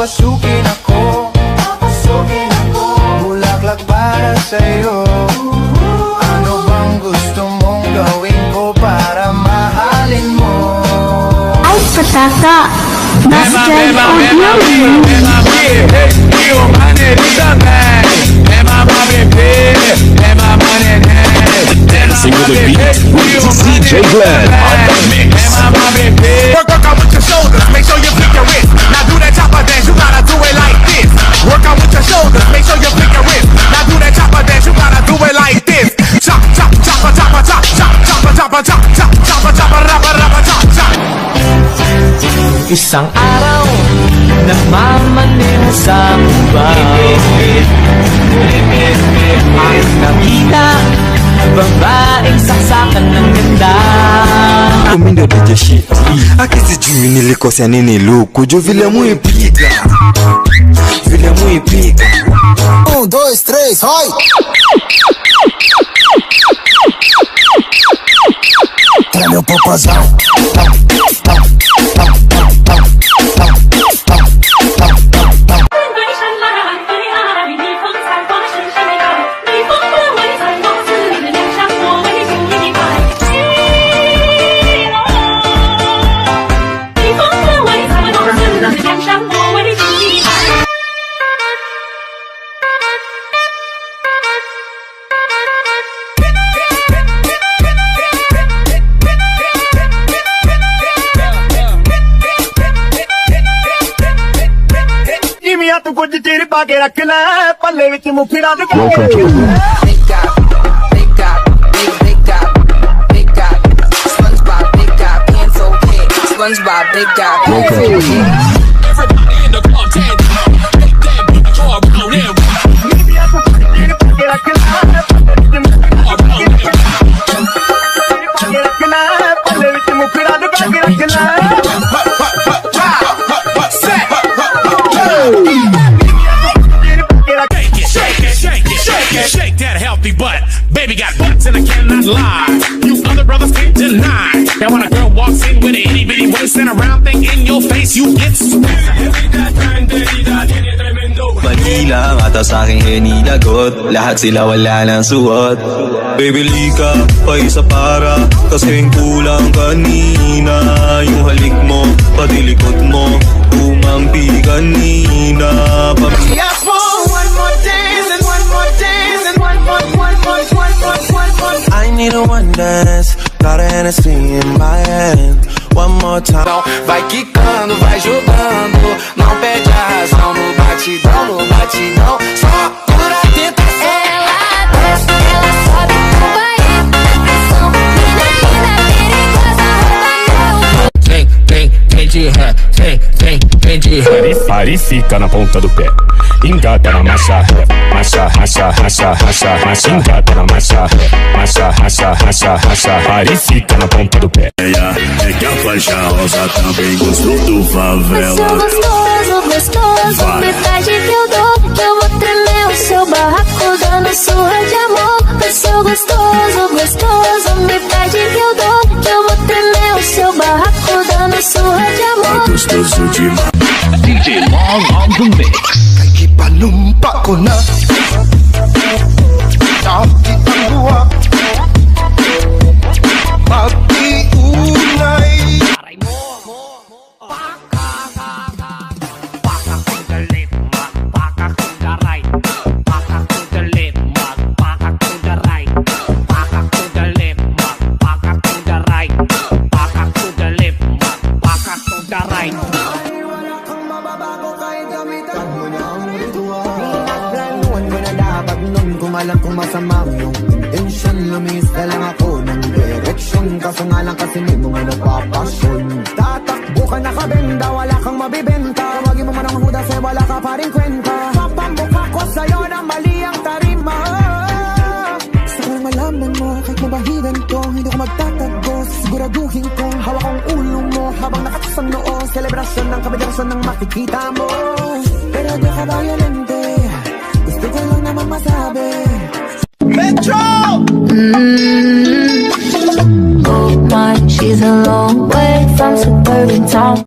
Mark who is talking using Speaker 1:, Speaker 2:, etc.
Speaker 1: Papasukin ako, bulaklak para sa'yo. Ano bang gusto mong gawin ko para mahalin mo?
Speaker 2: Ay, pataka! Basket audio!
Speaker 3: Dancing with the beat with DJ Glenn on the mix.
Speaker 4: Work out with your shoulders, make sure you flick your wrist. Now do that chopper dance, you gotta do it like this. Work out with your shoulders, make sure you flick your wrist. Now do that chopper dance, you gotta do it like this. Chop, chop, chopper, chopper, chop, chop, chopper, chopper, chop, chop, chopper, chopper, rapper, rapper, chop, chop.
Speaker 5: Isang araw, nagmamaneho sa bukid. Ang nakita, babaeng saksakan ng ganda.
Speaker 6: Comindo de shit. Akisi juu nilikosea nini luku juu vile muipiga. Vile muipiga. 1, 2, 3, vai! Pra meu popozão.
Speaker 4: ਤੂੰ ਕੁਝ ਚਿਰ ਪਾ ਕੇ ਰੱਖ ਲੈ ਪੱਲੇ ਵਿੱਚ ਮੁਫੜਾ ਦੇ
Speaker 7: SpongeBob, big guy,
Speaker 3: Everybody in the club, that beat draw around him.
Speaker 4: Shake that healthy butt. Baby got butts and I cannot lie. You other brothers can't deny. Now when a girl walks in with an itty bitty waist and a round thing in your face, you get
Speaker 8: Manila, mata sa'king hinilagot. Lahat sila wala nang suot. Baby lika, pa isa para kasing kulang kanina. Yung halik mo, pati likod mo tumampi kanina.
Speaker 4: Yes, one more dance and one more dance and one more.
Speaker 1: I need a one dance, got a Hennessy in my hand. One more time. Vai quicando, vai jogando, não perde a razão no batidão, no batidão. Só cura a tentação.
Speaker 2: Ela desce, ela sobe, vai na pressão. Menina perigosa,
Speaker 5: Vem de ré.
Speaker 3: Pare e fica na ponta do pé. Engata na marcha ré. Marcha, racha, racha, racha, racha. Engata na marcha ré. Marcha, racha, racha, racha. Pare e fica na ponta do pé.
Speaker 9: É que a faixa rosa também gostou do favela.
Speaker 2: sou gostoso, gostoso. Me pede que eu dou, que eu vou tremer o seu barraco dando surra de amor. Eu sou gostoso, gostoso. Me pede que eu dou, que eu vou tremer o seu barraco dando surra de amor.
Speaker 9: Gostoso demais.
Speaker 3: DJ Long on the mix.
Speaker 1: Kay panumpa ko na. Dati ang buwa. Mag-iunay.
Speaker 10: Alam kung masama yung intention, lumis na lang ako ng direksyon. Kaso nga lang kasi may mga nagpapasyon. Tatakbo ka nakabenda, wala kang mabibenta. Wagin mo man ang hudas eh, wala ka pa rin kwenta. Papamukha ko sa'yo na mali ang tarima. Gusto ko lang malaman mo, kahit mabahiran ko, hindi ko magtatago. Siguraduhin kong hawak ang ulo mo habang nakatusang noo. Selebrasyon ng kabadyarasyon ng makikita mo. Pero di ka violente, gusto ko lang naman masabi.
Speaker 4: Metro!
Speaker 2: Oh my, she's a long way from suburban town.